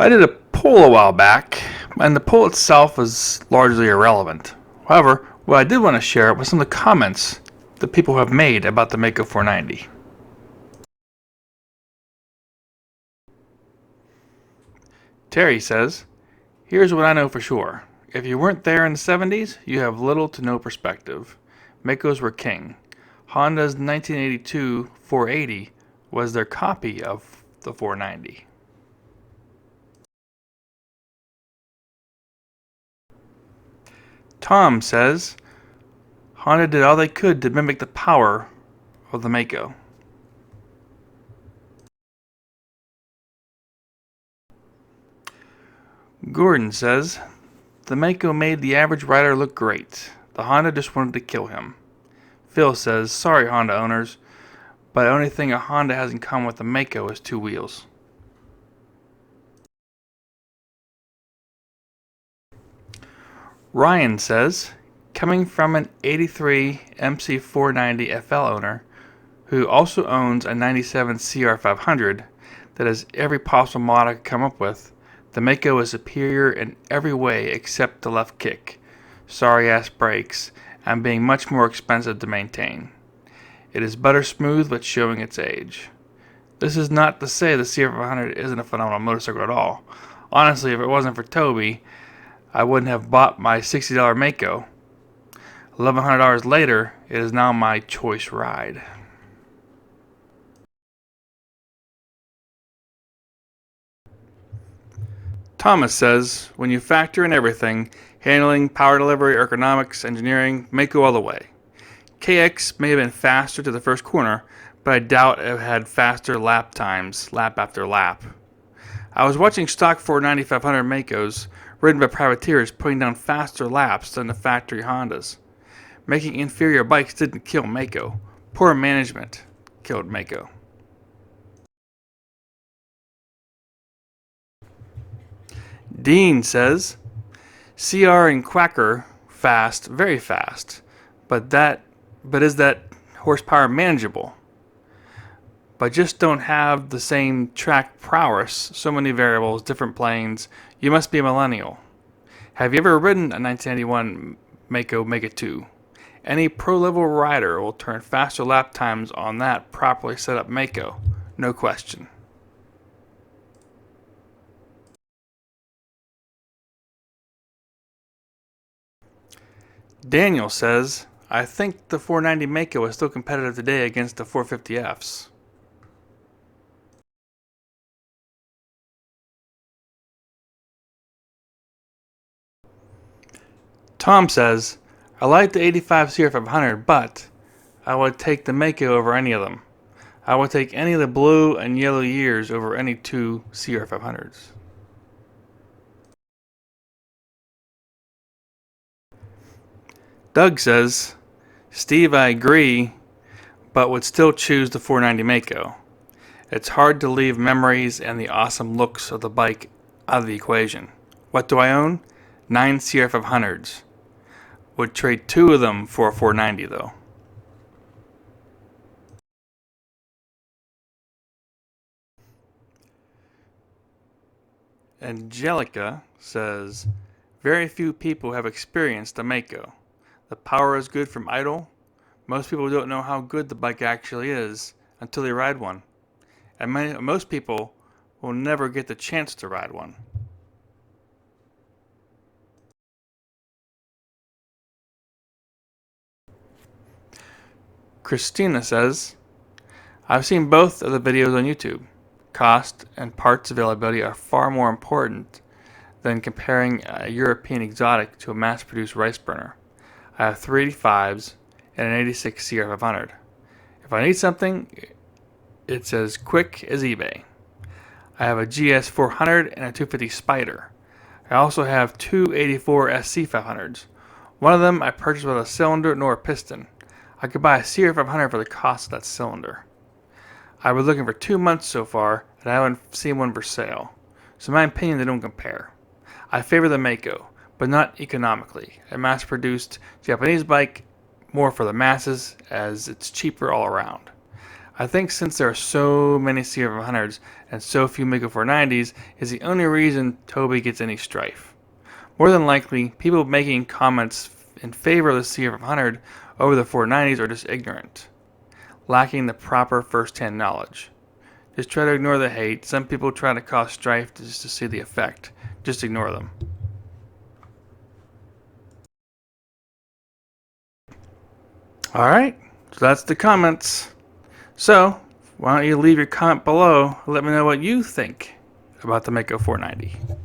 I did a poll a while back, and the poll itself was largely irrelevant. However, what I did want to share was some of the comments that people have made about the Maico 490. Terry says, "Here's what I know for sure. If you weren't there in the 70s, you have little to no perspective. Maicos were king. Honda's 1982 480 was their copy of the 490. Tom says, Honda did all they could to mimic the power of the Maico. Gordon says, the Maico made the average rider look great. The Honda just wanted to kill him. Phil says, sorry Honda owners, but the only thing a Honda has in common with the Maico is two wheels. Ryan says, coming from an 83 MC490 FL owner who also owns a 97 CR500 that has every possible mod I could come up with, the Maico is superior in every way except the left kick, sorry ass brakes, and being much more expensive to maintain. It is butter smooth but showing its age. This is not to say the CR500 isn't a phenomenal motorcycle at all. Honestly, if it wasn't for Toby, I wouldn't have bought my $60 Maico. $1,100 later, it is now my choice ride. Thomas says, when you factor in everything, handling, power delivery, ergonomics, engineering, Maico all the way. KX may have been faster to the first corner, but I doubt it had faster lap times, lap after lap. I was watching stock 490 500 Maicos ridden by privateers putting down faster laps than the factory Hondas. Making inferior bikes didn't kill Maico. Poor management killed Maico. Dean says, CR and Quacker fast, very fast, but is that horsepower manageable? But just don't have the same track prowess, so many variables, different planes. You must be a millennial. Have you ever ridden a 1981 Maico Mega 2? Any pro-level rider will turn faster lap times on that properly set up Maico, no question. Daniel says, I think the 490 Maico is still competitive today against the 450Fs. Tom says, I like the 85 CR500, but I would take the Maico over any of them. I would take any of the blue and yellow years over any two CR500s. Doug says, Steve, I agree, but would still choose the 490 Maico. It's hard to leave memories and the awesome looks of the bike out of the equation. What do I own? 9 CR500s. Would trade 2 of them for a 490 though. Angelica says, very few people have experienced the Maico. The power is good from idle. Most people don't know how good the bike actually is until they ride one. And most people will never get the chance to ride one. Christina says, I've seen both of the videos on YouTube. Cost and parts availability are far more important than comparing a European exotic to a mass-produced rice burner. I have 385s and an 86 CR500. If I need something, it's as quick as eBay. I have a GS400 and a 250 Spider. I also have two 84 SC500s. One of them I purchased with a cylinder nor a piston. I could buy a CR500 for the cost of that cylinder. I've been looking for 2 months so far, and I haven't seen one for sale. So in my opinion, they don't compare. I favor the Maico, but not economically. A mass-produced Japanese bike, more for the masses, as it's cheaper all around. I think since there are so many CR500s and so few Maico 490s is the only reason Toby gets any strife. More than likely, people making comments in favor of the CR500 over the 490s are just ignorant, lacking the proper first-hand knowledge. Just try to ignore the hate. Some people try to cause strife just to see the effect. Just ignore them. Alright, so that's the comments. So, why don't you leave your comment below and let me know what you think about the Maico 490.